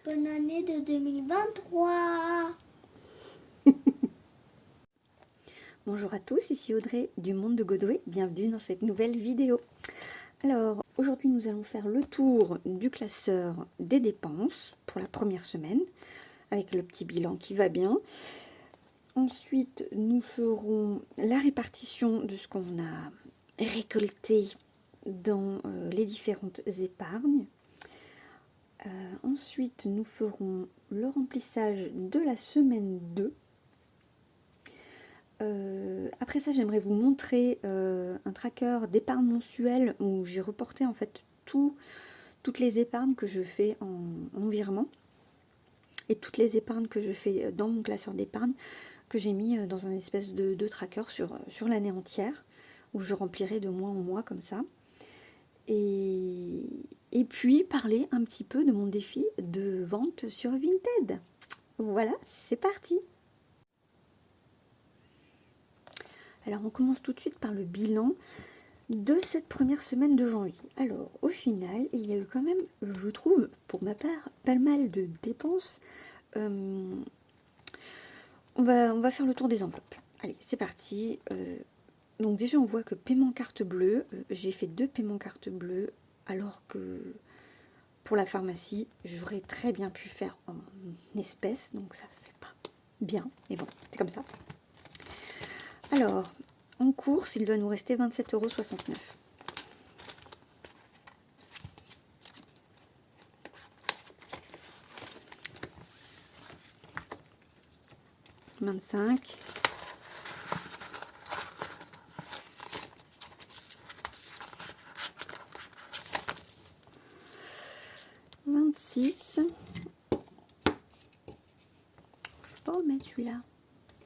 Bonne année de 2023. Bonjour à tous, ici Audrey du Monde de Godway, bienvenue dans cette nouvelle vidéo. Alors, aujourd'hui nous allons faire le tour du classeur des dépenses pour la première semaine, avec le petit bilan qui va bien. Ensuite, nous ferons la répartition de ce qu'on a récolté dans les différentes épargnes. Ensuite, nous ferons le remplissage de la semaine 2. Après ça, j'aimerais vous montrer un tracker d'épargne mensuelle où j'ai reporté en fait toutes les épargnes que je fais en virement et toutes les épargnes que je fais dans mon classeur d'épargne que j'ai mis dans un espèce de tracker sur l'année entière où je remplirai de mois en mois comme ça. Et puis parler un petit peu de mon défi de vente sur Vinted. Voilà, c'est parti. Alors on commence tout de suite par le bilan de cette première semaine de janvier. Alors au final, il y a eu quand même, je trouve, pour ma part, pas mal de dépenses. On va faire le tour des enveloppes. Allez, c'est parti. Donc déjà on voit que paiement carte bleue, j'ai fait 2 paiements carte bleue, alors que pour la pharmacie, j'aurais très bien pu faire en espèces, donc ça c'est pas bien, mais bon, c'est comme ça. Alors, en course, il doit nous rester 27,69 €. « 25 ». « 26 ». Je sais pas où mettre celui-là.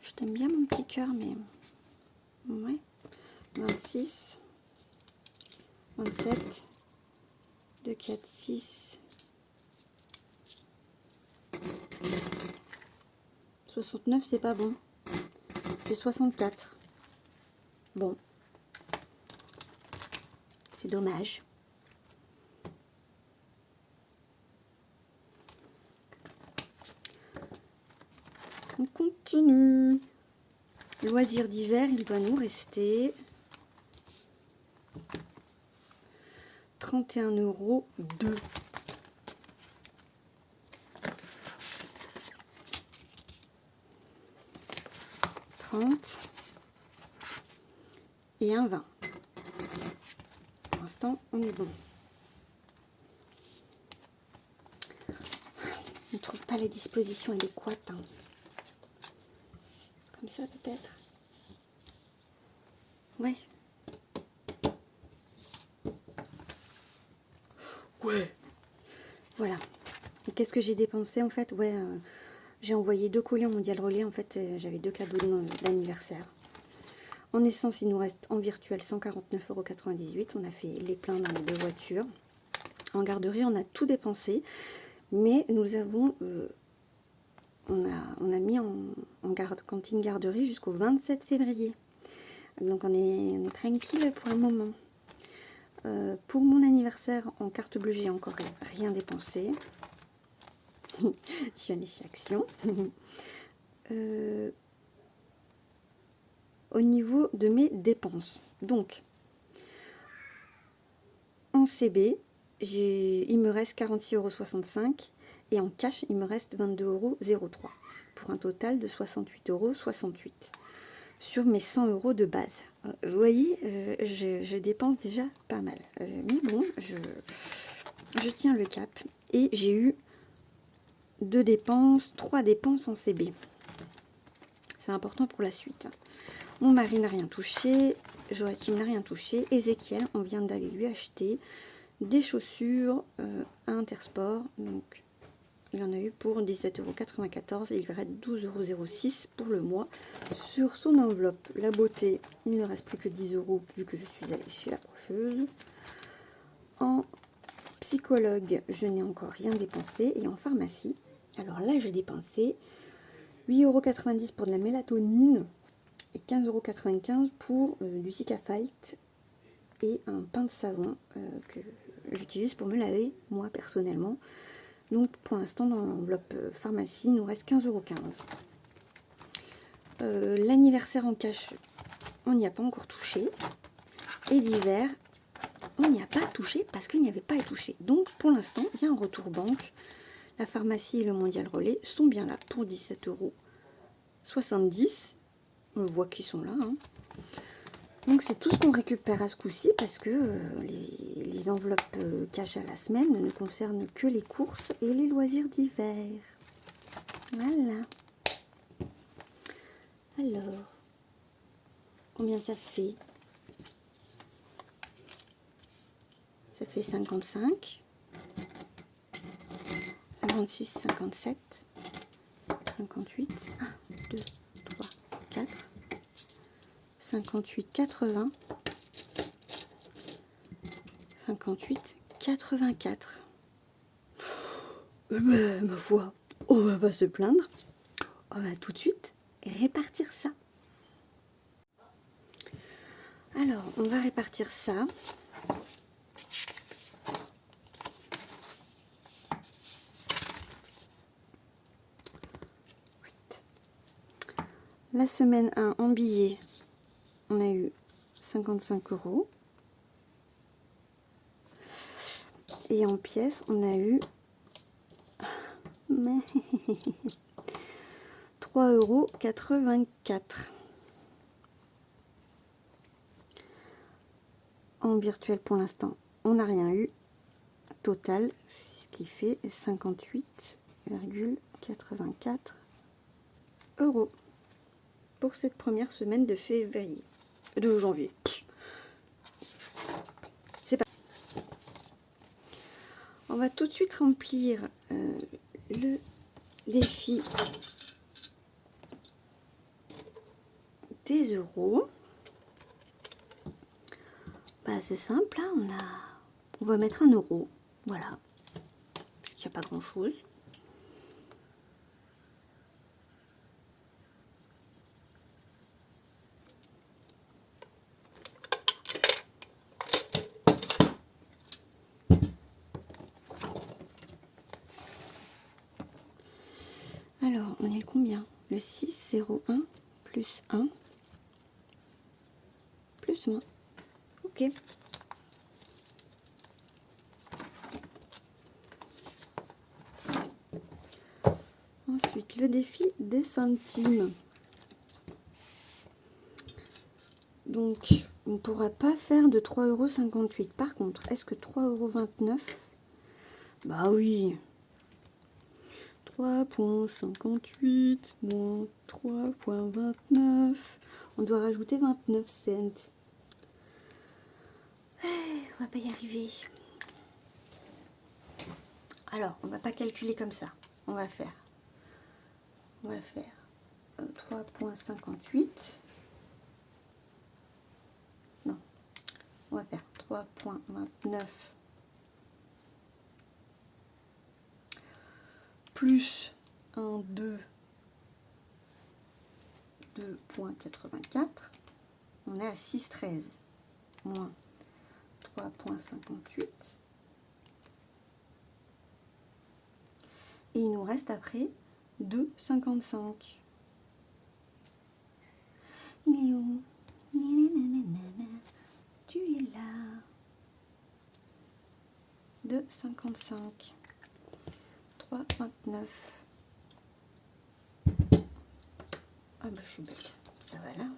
Je t'aime bien mon petit cœur, mais... Ouais. 26. 27. 2, 4, 6. 69, c'est pas bon. C'est 64. Bon. C'est dommage. On continue. Loisirs d'hiver, il doit nous rester 31,02 €. Et un 20. Pour l'instant, on est bon. On ne trouve pas la disposition adéquate. Hein. Comme ça, peut-être. Ouais. Ouais. Voilà. Et qu'est-ce que j'ai dépensé en fait? Ouais, j'ai envoyé 2 colis en Mondial Relais. En fait, j'avais 2 cadeaux d'anniversaire. En essence, il nous reste en virtuel 149,98 €. On a fait les pleins dans les 2 voitures. En garderie, on a tout dépensé. Mais nous avons... on a mis en cantine garderie jusqu'au 27 février. Donc on est tranquille pour le moment. Pour mon anniversaire en carte bleue, j'ai encore rien dépensé. Je suis allée chez Action. Au niveau de mes dépenses, donc en CB, il me reste 46,65 € et en cash, il me reste 22,03 € pour un total de 68,68 € sur mes 100 € de base. Vous voyez, je dépense déjà pas mal. Mais bon, je tiens le cap. Et j'ai eu 3 dépenses en CB. C'est important pour la suite. Mon mari n'a rien touché, Joachim n'a rien touché. Ézéchiel, on vient d'aller lui acheter des chaussures à Intersport. Donc, il en a eu pour 17,94 € et il lui reste 12,06 € pour le mois sur son enveloppe. La beauté, il ne reste plus que 10 € vu que je suis allée chez la coiffeuse. En psychologue, je n'ai encore rien dépensé. Et en pharmacie, alors là, j'ai dépensé 8,90 € pour de la mélatonine et 15,95 € pour du Zicafalt et un pain de savon que j'utilise pour me laver, moi personnellement. Donc pour l'instant dans l'enveloppe pharmacie, il nous reste 15,15 €. L'anniversaire en cash, on n'y a pas encore touché. Et d'hiver, on n'y a pas touché parce qu'il n'y avait pas à toucher. Donc pour l'instant, il y a un retour banque. La pharmacie et le Mondial Relais sont bien là pour 17,70 €. On voit qu'ils sont là. Hein. Donc c'est tout ce qu'on récupère à ce coup-ci parce que les enveloppes cash à la semaine ne concernent que les courses et les loisirs d'hiver. Voilà. Alors, combien ça fait? Ça fait 55, 56, 57, 58, 1, 2, 3, 4, 58, 80, 58, 84. Ma foi, on va pas se plaindre. On va tout de suite répartir ça. Alors, on va répartir ça. La semaine 1 en billets, on a eu 55 €. Et en pièces, on a eu 3,84 €. En virtuel, pour l'instant, on n'a rien eu. Total, ce qui fait 58,84 € pour cette première semaine de février, de janvier. C'est pas. On va tout de suite remplir le défi des euros. Bah, c'est simple, hein, on va mettre 1 €. Voilà, parce qu'il n'y a pas grand chose. Alors, on est le combien? Le 6,01 plus 1 plus 20. Ok. Ensuite, le défi des centimes. Donc, on ne pourra pas faire de 3,58 €. Par contre, est-ce que 3,29 €? Bah oui. 3,58 moins 3,29. On doit rajouter 29 cents. On va pas y arriver. Alors, on va pas calculer comme ça. On va faire 3,58. Non, on va faire 3,29 plus 1, 2, 2,84. On est à 6,13 moins 3,58. Et il nous reste après 2,55. Il est où? Tu es là. 2,55. 3,29. Ah bah je suis bête. Ça va là.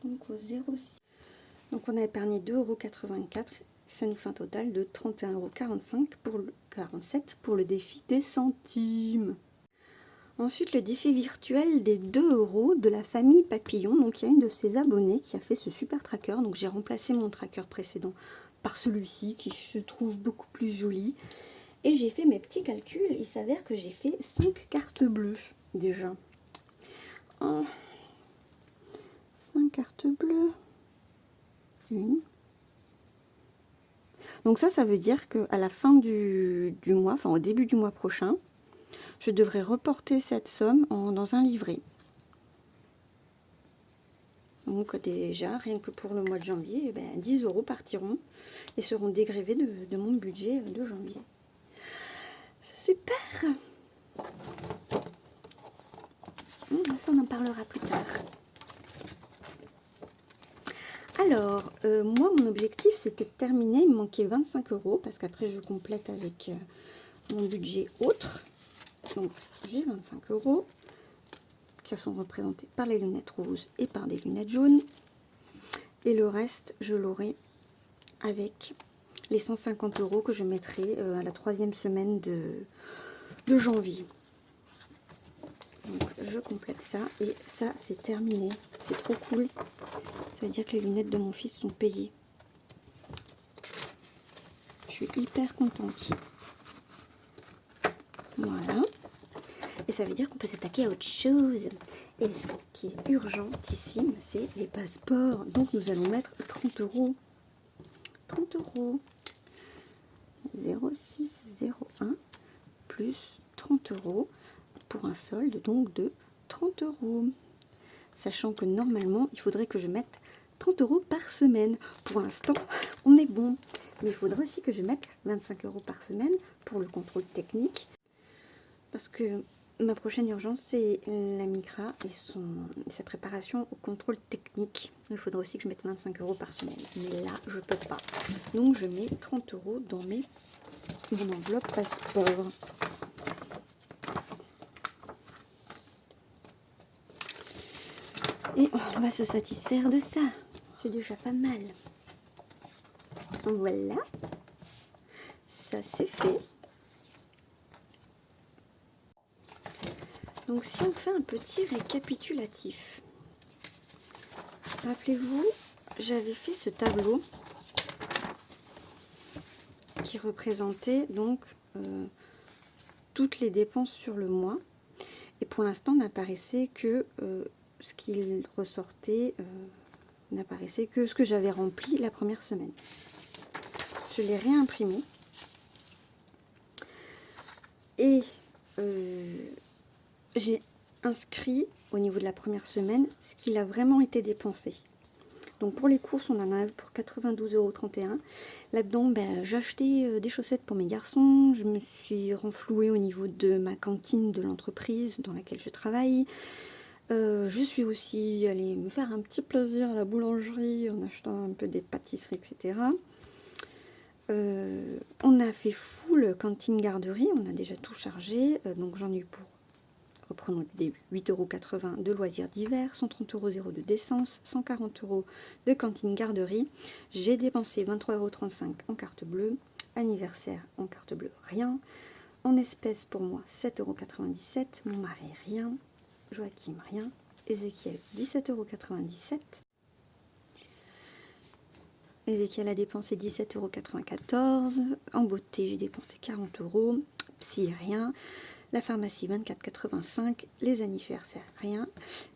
Donc au 0,6. Donc on a épargné 2,84 €. Ça nous fait un total de 31,45 € pour le défi des centimes. Ensuite, le défi virtuel des 2 € de la famille Papillon. Donc il y a une de ses abonnées qui a fait ce super tracker. Donc j'ai remplacé mon tracker précédent par celui-ci qui se trouve beaucoup plus joli. Et j'ai fait mes petits calculs. Il s'avère que j'ai fait 5 cartes bleues déjà. 5 cartes bleues. Une. Donc ça veut dire qu'à la fin du mois, enfin au début du mois prochain, je devrais reporter cette somme dans un livret. Donc déjà, rien que pour le mois de janvier, 10 € partiront et seront dégrevés de mon budget de janvier. C'est super! Ça, on en parlera plus tard. Alors, moi, mon objectif, c'était de terminer. Il me manquait 25 € parce qu'après, je complète avec mon budget autre. Donc, j'ai 25 € qui sont représentés par les lunettes roses et par des lunettes jaunes. Et le reste, je l'aurai avec les 150 € que je mettrai à la 3e semaine de janvier. Donc je complète ça et ça c'est terminé. C'est trop cool. Ça veut dire que les lunettes de mon fils sont payées. Je suis hyper contente. Voilà. Et ça veut dire qu'on peut s'attaquer à autre chose. Et ce qui est urgentissime, c'est les passeports. Donc nous allons mettre 30 €. 30 €. 0601 plus 30 € pour un solde donc de 30 €. Sachant que normalement, il faudrait que je mette 30 € par semaine. Pour l'instant, on est bon. Mais il faudrait aussi que je mette 25 € par semaine pour le contrôle technique. Parce que ma prochaine urgence, c'est la Micra et sa préparation au contrôle technique. Il faudrait aussi que je mette 25 € par semaine. Mais là, je peux pas. Donc, je mets 30 € dans mon enveloppe passeport. Et on va se satisfaire de ça. C'est déjà pas mal. Voilà. Ça c'est fait. Donc si on fait un petit récapitulatif. Rappelez-vous, j'avais fait ce tableau qui représentait donc toutes les dépenses sur le mois. Et pour l'instant, n'apparaissait que ce qu'il ressortait, n'apparaissait que ce que j'avais rempli la première semaine. Je l'ai réimprimé. Et j'ai inscrit au niveau de la première semaine ce qu'il a vraiment été dépensé. Donc pour les courses, on en a pour 92,31 €. Là-dedans, j'ai acheté des chaussettes pour mes garçons. Je me suis renflouée au niveau de ma cantine de l'entreprise dans laquelle je travaille. Je suis aussi allée me faire un petit plaisir à la boulangerie en achetant un peu des pâtisseries, etc. On a fait full cantine garderie, on a déjà tout chargé. Donc j'en ai eu pour, reprenons le début, 8,80 € de loisirs d'hiver, 130,02 € d'essence, 140 € de cantine garderie. J'ai dépensé 23,35 € en carte bleue, anniversaire en carte bleue, rien. En espèces pour moi, 7,97 €, mon mari, rien. Joachim, rien. Ézéchiel, 17,97 €. Ézéchiel a dépensé 17,94 €. En beauté, j'ai dépensé 40 €. Psy, rien. La pharmacie, 24,85 €. Les anniversaires, rien.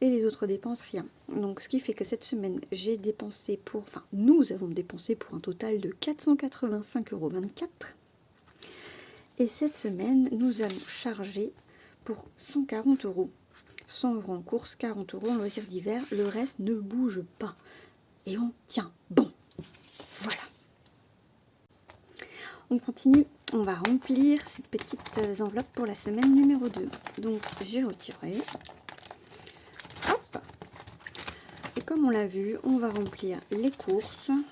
Et les autres dépenses, rien. Donc, ce qui fait que cette semaine, j'ai dépensé pour... Enfin, nous avons dépensé pour un total de 485,24 €. Et cette semaine, nous allons charger pour 140 €. 100 € en course, 40 € en loisirs d'hiver. Le reste ne bouge pas. Et on tient bon. Voilà. On continue. On va remplir ces petites enveloppes pour la semaine numéro 2. Donc, j'ai retiré. Hop. Et comme on l'a vu, on va remplir les courses. 1,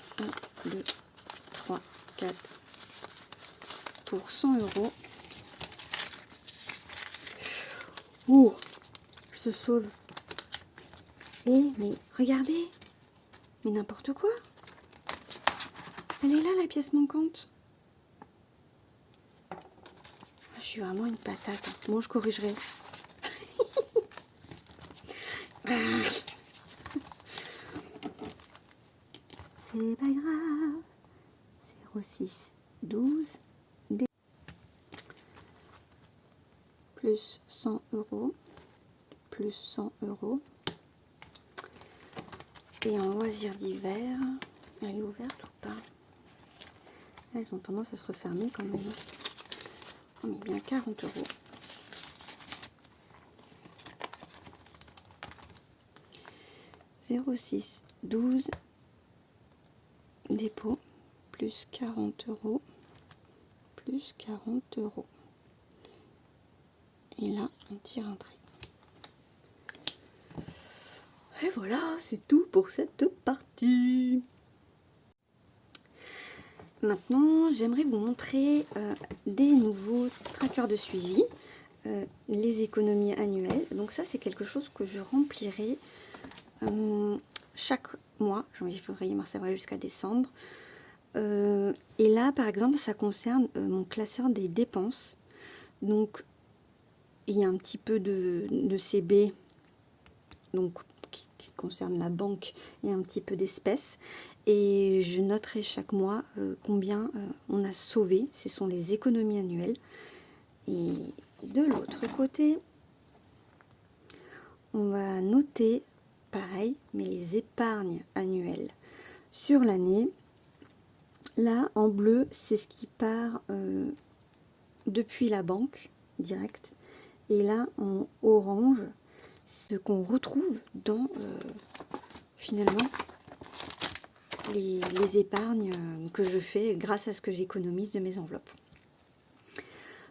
2, 3, 4 pour 100 €. Ouh, je se sauve. Mais regardez. Mais n'importe quoi. Elle est là, la pièce manquante. Je suis vraiment une patate. Bon, je corrigerai. C'est pas grave. 06 12 D plus 100 €, plus 100 €. Et en loisirs d'hiver, elle est ouverte ou pas? Elle elles ont tendance à se refermer quand même. On met bien 40 €. « 06 12 dépôt plus 40 € plus 40 €. Et là, on tire un trait. Et voilà, c'est tout pour cette partie. Maintenant, j'aimerais vous montrer des nouveaux trackers de suivi, les économies annuelles. Donc ça, c'est quelque chose que je remplirai chaque mois, janvier, février, mars, avril jusqu'à décembre. Et là, par exemple, ça concerne mon classeur des dépenses. Donc, il y a un petit peu de CB, donc qui concerne la banque, et un petit peu d'espèces. Et je noterai chaque mois combien on a sauvé. Ce sont les économies annuelles. Et de l'autre côté, on va noter, pareil, mais les épargnes annuelles sur l'année. Là, en bleu, c'est ce qui part depuis la banque, direct. Et là, en orange, ce qu'on retrouve dans, finalement, les épargnes que je fais grâce à ce que j'économise de mes enveloppes.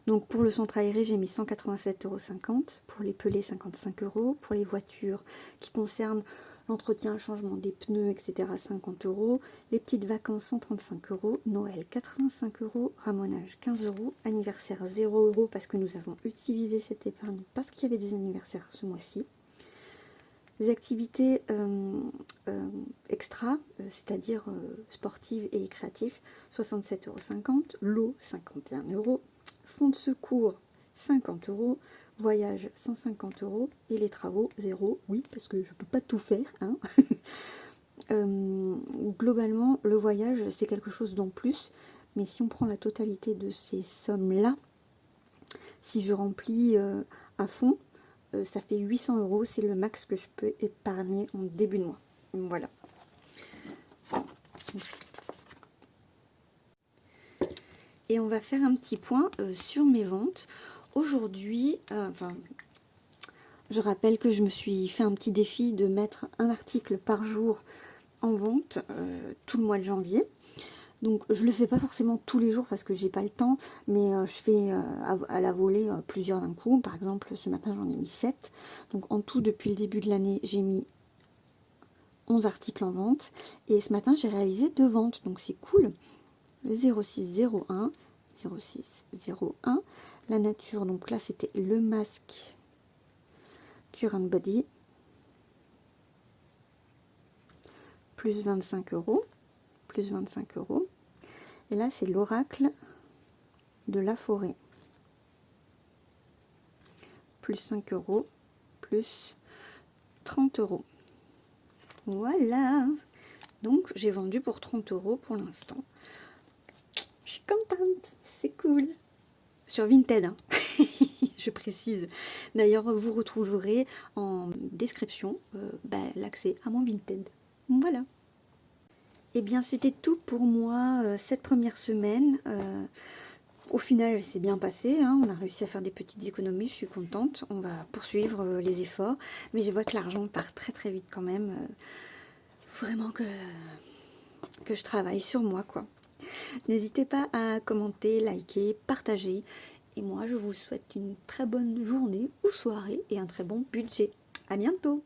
Donc pour le centre aéré, j'ai mis 187,50 €, pour les pelés 55 €, pour les voitures qui concernent l'entretien, le changement des pneus, etc. 50 €, les petites vacances 135 €, Noël 85 €, ramonage 15 €, anniversaire 0 € parce que nous avons utilisé cette épargne parce qu'il y avait des anniversaires ce mois-ci. Les activités extra, c'est-à-dire sportives et créatives, 67,50 €, l'eau 51 €, fonds de secours 50 €, voyage 150 € et les travaux 0, oui parce que je ne peux pas tout faire. Hein. Globalement, le voyage c'est quelque chose d'en plus, mais si on prend la totalité de ces sommes-là, si je remplis à fond, ça fait 800 €, c'est le max que je peux épargner en début de mois. Voilà. Et on va faire un petit point sur mes ventes. Aujourd'hui, je rappelle que je me suis fait un petit défi de mettre un article par jour en vente tout le mois de janvier. Donc je le fais pas forcément tous les jours parce que j'ai pas le temps, mais je fais à la volée plusieurs d'un coup. Par exemple, ce matin j'en ai mis 7. Donc en tout, depuis le début de l'année, j'ai mis 11 articles en vente. Et ce matin, j'ai réalisé 2 ventes, donc c'est cool. Le 0601, 0601, la nature, donc là c'était le masque Cure and Body, plus 25 €, plus 25 €. Et là, c'est l'oracle de la forêt. Plus 5 €, plus 30 €. Voilà. Donc, j'ai vendu pour 30 € pour l'instant. Je suis contente. C'est cool. Sur Vinted, hein. Je précise. D'ailleurs, vous retrouverez en description l'accès à mon Vinted. Voilà. Et bien, c'était tout pour moi cette première semaine. Au final, c'est bien passé. Hein. On a réussi à faire des petites économies. Je suis contente. On va poursuivre les efforts. Mais je vois que l'argent part très très vite quand même. Vraiment que je travaille sur moi, quoi. N'hésitez pas à commenter, liker, partager. Et moi, je vous souhaite une très bonne journée ou soirée et un très bon budget. À bientôt!